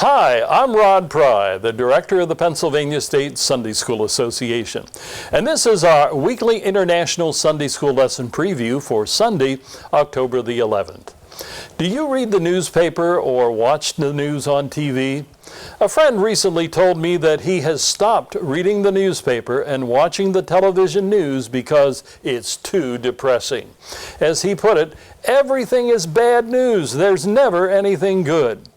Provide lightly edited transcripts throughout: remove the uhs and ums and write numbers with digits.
Hi, I'm Rod Pry, the director of the Pennsylvania State Sunday School Association, and this is our weekly International Sunday School Lesson Preview for Sunday, October the 11th. Do you read the newspaper or watch the news on TV? A friend recently told me that he has stopped reading the newspaper and watching the television news because it's too depressing. As he put it, everything is bad news. There's never anything good.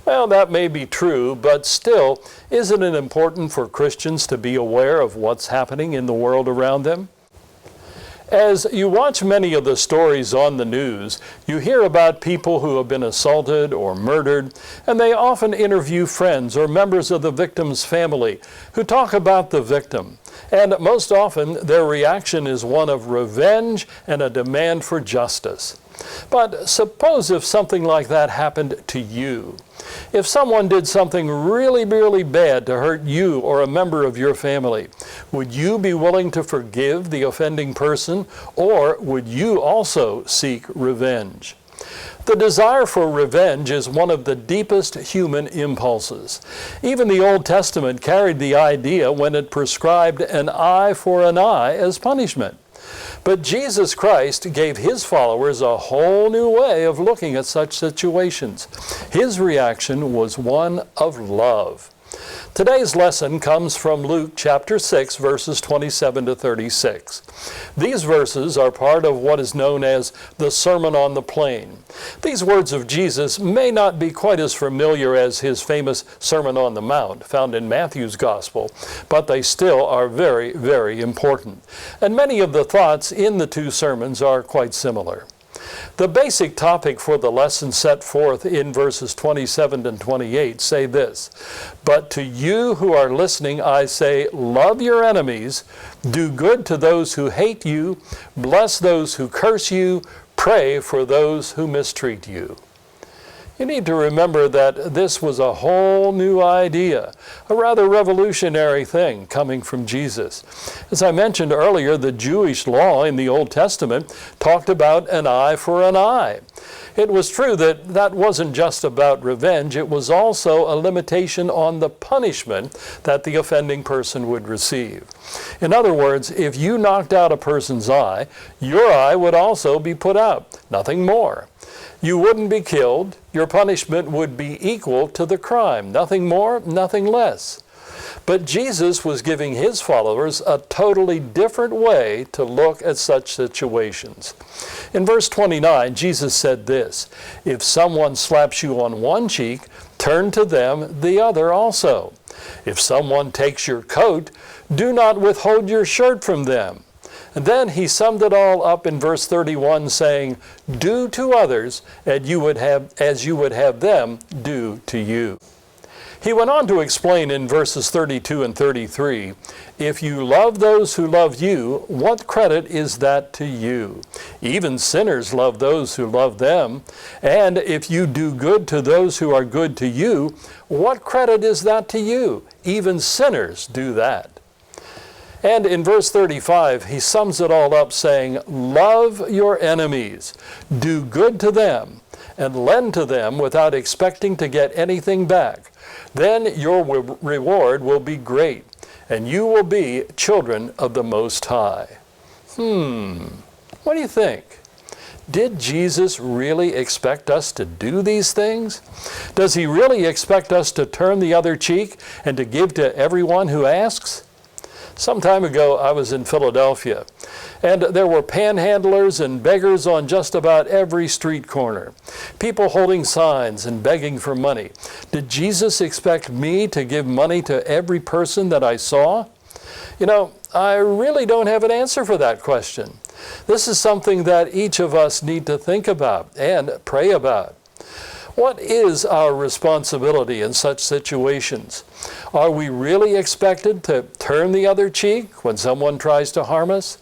Well, that may be true, but still, isn't it important for Christians to be aware of what's happening in the world around them? As you watch many of the stories on the news, you hear about people who have been assaulted or murdered, and they often interview friends or members of the victim's family who talk about the victim. And most often, their reaction is one of revenge and a demand for justice. But suppose if something like that happened to you. If someone did something really, really bad to hurt you or a member of your family, would you be willing to forgive the offending person, or would you also seek revenge? The desire for revenge is one of the deepest human impulses. Even the Old Testament carried the idea when it prescribed an eye for an eye as punishment. But Jesus Christ gave his followers a whole new way of looking at such situations. His reaction was one of love. Today's lesson comes from Luke chapter 6, verses 27 to 36. These verses are part of what is known as the Sermon on the Plain. These words of Jesus may not be quite as familiar as his famous Sermon on the Mount, found in Matthew's Gospel, but they still are very, very important. And many of the thoughts in the two sermons are quite similar. The basic topic for the lesson set forth in verses 27 and 28 say this: "But to you who are listening, I say, love your enemies, do good to those who hate you, bless those who curse you, pray for those who mistreat you." You need to remember that this was a whole new idea, a rather revolutionary thing coming from Jesus. As I mentioned earlier, the Jewish law in the Old Testament talked about an eye for an eye. It was true that that wasn't just about revenge, it was also a limitation on the punishment that the offending person would receive. In other words, if you knocked out a person's eye, your eye would also be put out, nothing more. You wouldn't be killed. Your punishment would be equal to the crime. Nothing more, nothing less. But Jesus was giving his followers a totally different way to look at such situations. In verse 29, Jesus said this: "If someone slaps you on one cheek, turn to them the other also. If someone takes your coat, do not withhold your shirt from them." And then he summed it all up in verse 31, saying, "Do to others as you would have them do to you." He went on to explain in verses 32 and 33, "If you love those who love you, what credit is that to you? Even sinners love those who love them. And if you do good to those who are good to you, what credit is that to you? Even sinners do that." And in verse 35, he sums it all up saying, "Love your enemies, do good to them, and lend to them without expecting to get anything back. Then your reward will be great, and you will be children of the Most High." What do you think? Did Jesus really expect us to do these things? Does he really expect us to turn the other cheek and to give to everyone who asks? Some time ago, I was in Philadelphia, and there were panhandlers and beggars on just about every street corner. People holding signs and begging for money. Did Jesus expect me to give money to every person that I saw? You know, I really don't have an answer for that question. This is something that each of us need to think about and pray about. What is our responsibility in such situations? Are we really expected to turn the other cheek when someone tries to harm us?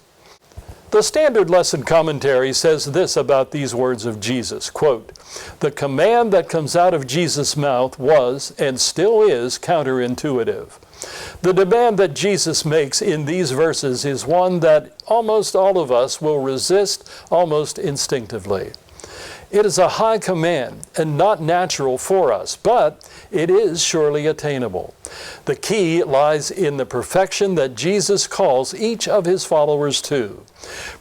The Standard Lesson Commentary says this about these words of Jesus, quote, "The command that comes out of Jesus' mouth was, and still is, counterintuitive. The demand that Jesus makes in these verses is one that almost all of us will resist almost instinctively. It is a high command and not natural for us, but it is surely attainable. The key lies in the perfection that Jesus calls each of his followers to.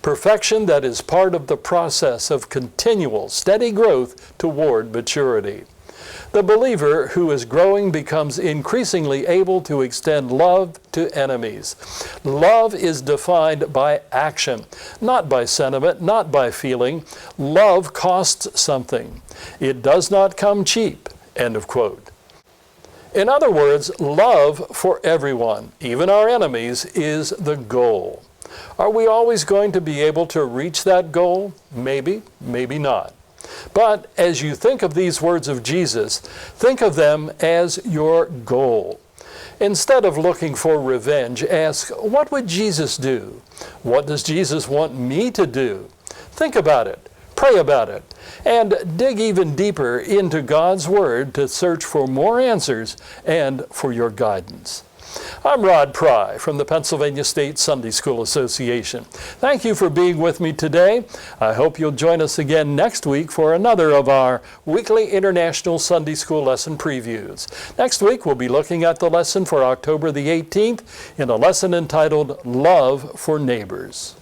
Perfection that is part of the process of continual, steady growth toward maturity. The believer who is growing becomes increasingly able to extend love to enemies. Love is defined by action, not by sentiment, not by feeling. Love costs something. It does not come cheap. End of quote. In other words, love for everyone, even our enemies, is the goal. Are we always going to be able to reach that goal? Maybe, maybe not. But as you think of these words of Jesus, think of them as your goal. Instead of looking for revenge, ask, what would Jesus do? What does Jesus want me to do? Think about it, pray about it, and dig even deeper into God's Word to search for more answers and for your guidance. I'm Rod Pry from the Pennsylvania State Sunday School Association. Thank you for being with me today. I hope you'll join us again next week for another of our weekly International Sunday School Lesson Previews. Next week, we'll be looking at the lesson for October the 18th in a lesson entitled Love for Neighbors.